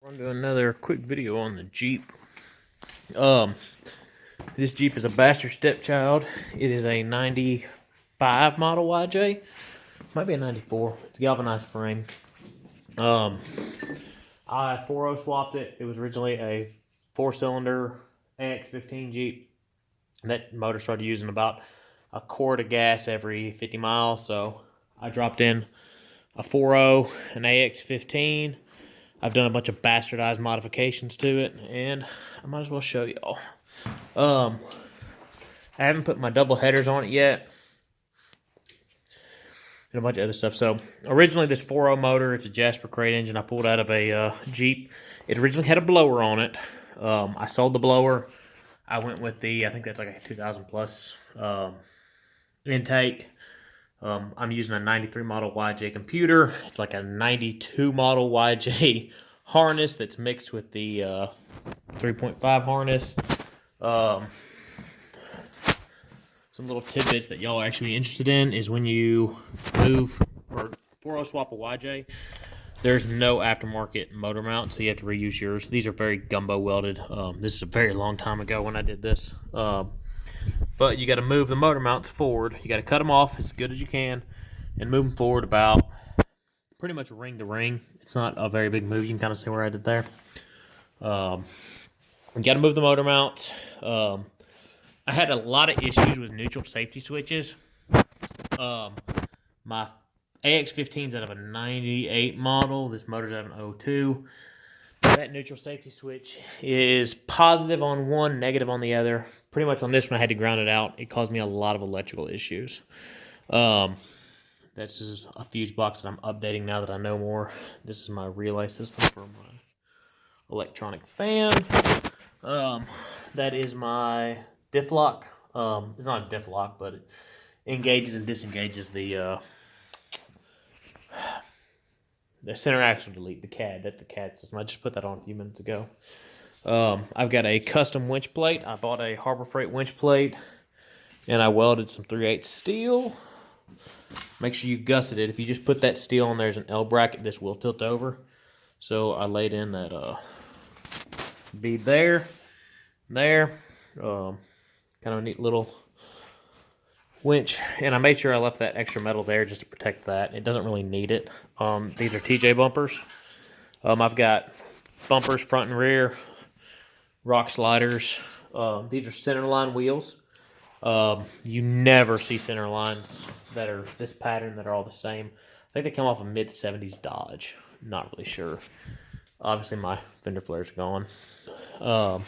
We're gonna do another quick video on the Jeep. This Jeep is a bastard stepchild. It is a 95 model YJ. Might be a 94. It's a galvanized frame. I 4.0 swapped it. It was originally a 4-cylinder AX15 Jeep. That motor started using about a quart of gas every 50 miles, so I dropped in a 4.0, an AX15. I've done a bunch of bastardized modifications to it, and I might as well show y'all. I haven't put my double headers on it yet, and a bunch of other stuff. So originally this 4.0 motor, it's a Jasper crate engine I pulled out of a Jeep. It originally had a blower on it. I sold the blower. I went with the, I think that's like a 2000 plus intake. I'm using a 93 model YJ computer. It's like a 92 model YJ harness that's mixed with the 3.5 harness. Some little tidbits that y'all are actually interested in is when you move or 4.0 swap a YJ, there's no aftermarket motor mount, so you have to reuse yours. These are very gumbo welded. This is a very long time ago when I did this. But you got to move the motor mounts forward. You got to cut them off as good as you can and move them forward about pretty much ring to ring. It's not a very big move. You can kind of see where I did there. You got to move the motor mounts. I had a lot of issues with neutral safety switches. My AX15 is out of a 98 model. This motor's out of an 02. That neutral safety switch is positive on one, negative on the other. Pretty much on this one, I had to ground it out. It caused me a lot of electrical issues. This is a fuse box that I'm updating now that I know more. This is my relay system for my electronic fan. That is my diff lock. It's not a diff lock, but it engages and disengages the center axle delete, the CAD. That's the CAD system. I just put that on a few minutes ago. I've got a custom winch plate. I bought a Harbor Freight winch plate, and I welded some 3/8 steel. Make sure you gusset it. If you just put that steel on there as an L bracket, this will tilt over. So I laid in that bead there. Kind of a neat little winch, and I made sure I left that extra metal there just to protect that. It doesn't really need it. These are TJ bumpers. I've got bumpers front and rear, rock sliders. These are center line wheels. You never see center lines that are this pattern that are all the same. I think they come off a mid-70s Dodge. Not really sure. Obviously my fender flares are gone.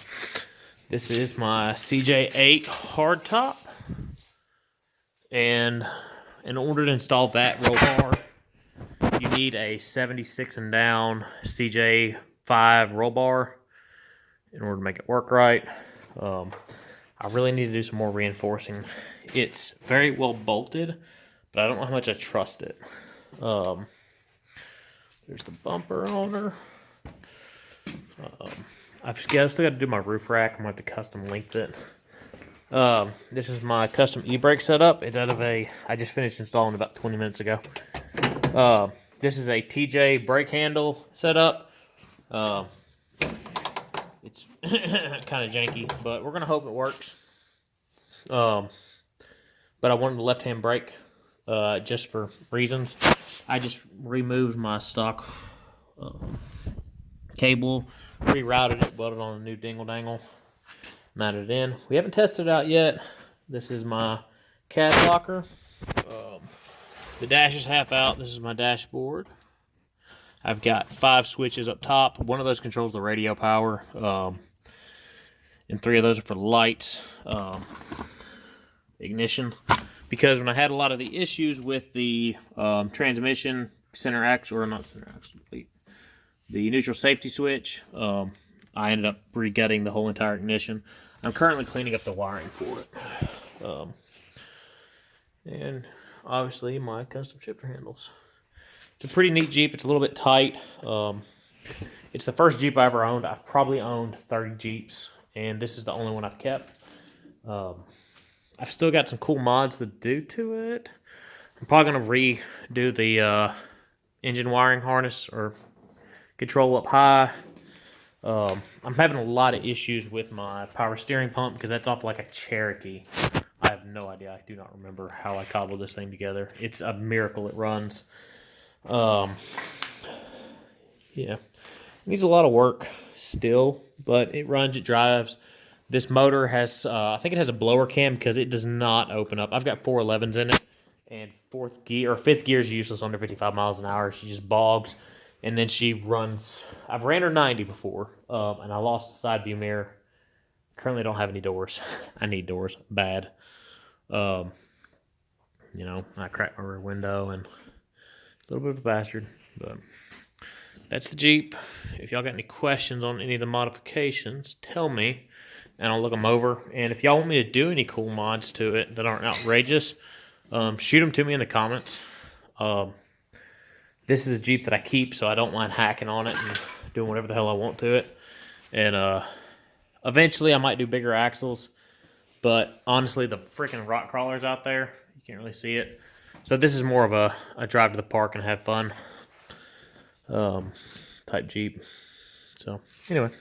This is my CJ8 hardtop. And in order to install that roll bar, you need a 76 and down CJ5 roll bar in order to make it work right. I really need to do some more reinforcing. It's very well bolted, but I don't know how much I trust it. There's the bumper owner. I've still got to do my roof rack. I'm going to have to custom length it. This is my custom e-brake setup. It's out of a, I just finished installing about 20 minutes ago. This is a TJ brake handle setup. It's kind of janky, but we're going to hope it works. But I wanted a left-hand brake, just for reasons. I just removed my stock cable, rerouted it, welded on a new dingle-dangle. Mounted it in. We haven't tested it out yet. This is my CAD blocker. The dash is half out. This is my dashboard. I've got 5 switches up top. One of those controls the radio power. And 3 of those are for lights. Ignition. Because when I had a lot of the issues with the transmission, center axle, or not center axle, the neutral safety switch, I ended up re-gutting the whole entire ignition. I'm currently cleaning up the wiring for it. And obviously my custom shifter handles. It's a pretty neat Jeep. It's a little bit tight. It's the first Jeep I ever owned. I've probably owned 30 Jeeps, and this is the only one I've kept. I've still got some cool mods to do to it. I'm probably going to redo the engine wiring harness or control up high. I'm having a lot of issues with my power steering pump because that's off like a Cherokee. I have no idea. I do not remember how I cobbled this thing together. It's a miracle it runs. Yeah, it needs a lot of work still, but it runs, it drives. This motor has, I think it has a blower cam because it does not open up. I've got 411s in it, and fifth gear is useless under 55 miles an hour. She just bogs, and then she runs. I've ran her 90 before, and I lost the side view mirror. Currently don't have any doors. I need doors bad. I cracked my rear window and a little bit of a bastard, but that's the Jeep. If y'all got any questions on any of the modifications, tell me, and I'll look them over. And if y'all want me to do any cool mods to it that aren't outrageous, shoot them to me in the comments. This is a Jeep that I keep, so I don't mind hacking on it and doing whatever the hell I want to it. And eventually I might do bigger axles, but honestly, the freaking rock crawler's out there. You can't really see it. So this is more of a drive to the park and have fun type Jeep. So anyway.